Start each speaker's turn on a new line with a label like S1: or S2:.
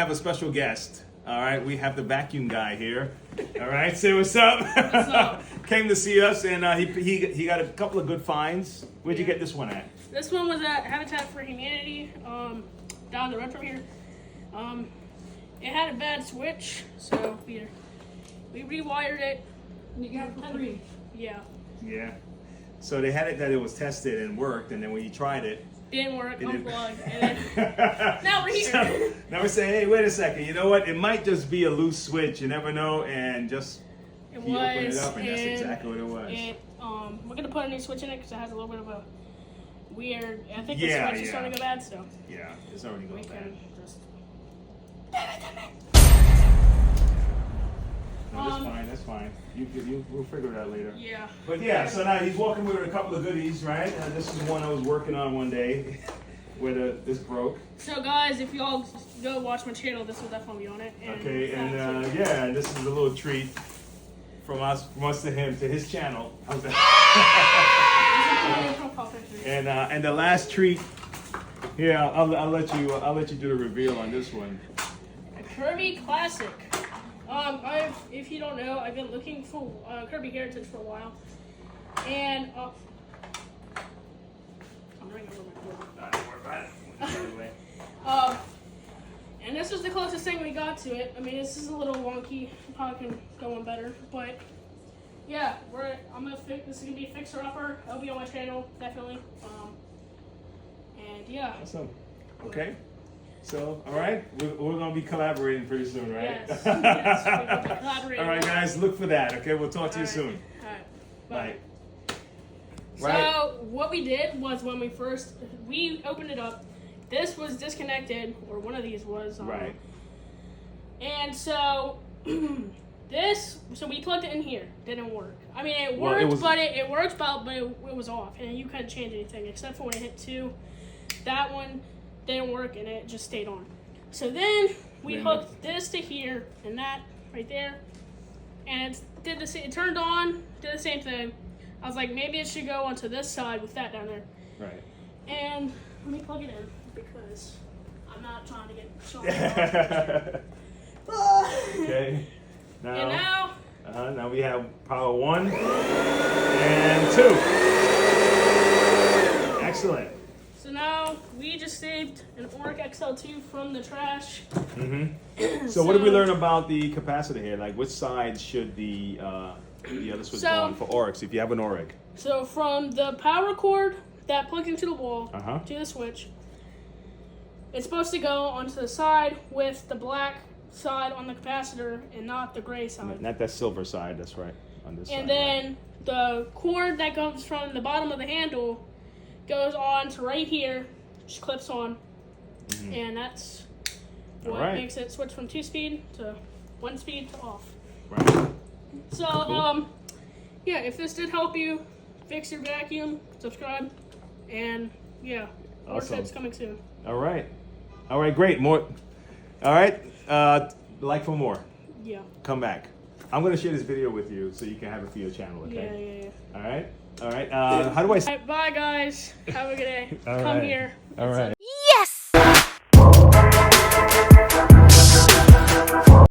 S1: have a special guest. All right, we have the vacuum guy here. All right, say what's up.
S2: What's up?
S1: Came to see us, and he got a couple of good finds. Where'd you get this one at?
S2: This one was at Habitat for Humanity, down the road from here. It had a bad switch, so we rewired it.
S3: You got it for free.
S2: Yeah.
S1: Yeah. So they had it that it was tested and worked, and then when you tried it,
S2: Didn't work,
S1: it didn't.
S2: unplugged, and then now we're here.
S1: So, now we're saying, hey, wait a second. You know what? It might just be a loose switch. You never know, and just
S2: It
S1: he opened it
S2: was,
S1: up, and that's exactly what it was.
S2: We're gonna put a new switch in it because it has a little bit of a weird. I think
S1: Yeah,
S2: the switch is starting to go bad, so
S1: Yeah, it's already
S2: we
S1: going bad.
S2: can just.
S1: No, that's fine. That's fine. We'll figure it out later.
S2: Yeah.
S1: But yeah, so now he's walking with a couple of goodies, right? This is one I was working on one day, where this broke.
S2: So guys, if y'all go watch my channel, this will definitely be on it. And
S1: Okay, and yeah, and this is a little treat from us to him to his channel. How's that? And the last treat. Here, I'll let you do the reveal on this one.
S2: A Kirby Classic. If you don't know, I've been looking for Kirby Heritage for a while, and I'm bringing over my board. And this is the closest thing we got to it. I mean, this is a little wonky. Probably can go on better, but yeah, this is gonna be a fixer upper. It'll be on my channel definitely. And yeah.
S1: Awesome. Okay. So, all right, we're going to be collaborating pretty soon, right?
S2: Yes. Yes, we'll be collaborating.
S1: All right, guys, look for that. Okay, we'll talk to you
S2: All right.
S1: soon.
S2: All right. Bye.
S1: Right.
S2: So what we did was when we opened it up, this was disconnected, or one of these was.
S1: Right.
S2: And so so we plugged it in here. Didn't work. I mean, it
S1: Well,
S2: worked,
S1: it was-
S2: but it worked, but it was off, and you couldn't change anything except for when it hit 2. That one didn't work, and it just stayed on. So then we hooked this to here and that right there, and it turned on, did the same thing. I was like, maybe it should go onto this side with that down there.
S1: Right.
S2: And let me plug it in because I'm not trying to get shot.
S1: Okay.
S2: And now,
S1: Now we have power 1 and 2. Excellent.
S2: so now we just saved an Oric XL2 from the trash.
S1: Mm-hmm. So what did we learn about the capacitor here? Like, which side should the other switch go on for Oryx if you have an Oric?
S2: So from the power cord that plugs into the wall
S1: Uh-huh.
S2: to the switch, it's supposed to go onto the side with the black side on the capacitor and not the gray side.
S1: Not that silver side. That's right. On this side.
S2: And then the cord that comes from the bottom of the handle goes on to right here, just clips on, and that's what
S1: Alright.
S2: makes it switch from 2-speed to 1-speed to off.
S1: Right.
S2: So,
S1: Cool.
S2: yeah, if this did help you fix your vacuum, subscribe, and yeah, more
S1: Awesome.
S2: tips coming soon.
S1: All right. All right. Great. More. All right. Like for more.
S2: Yeah.
S1: Come back. I'm gonna share this video with you so you can have it for your channel. Okay.
S2: Yeah.
S1: All right. All right. How do I?
S2: Alright, bye guys. Have a good day.
S1: All
S2: Come
S1: right.
S2: here.
S1: All
S2: It's
S1: right.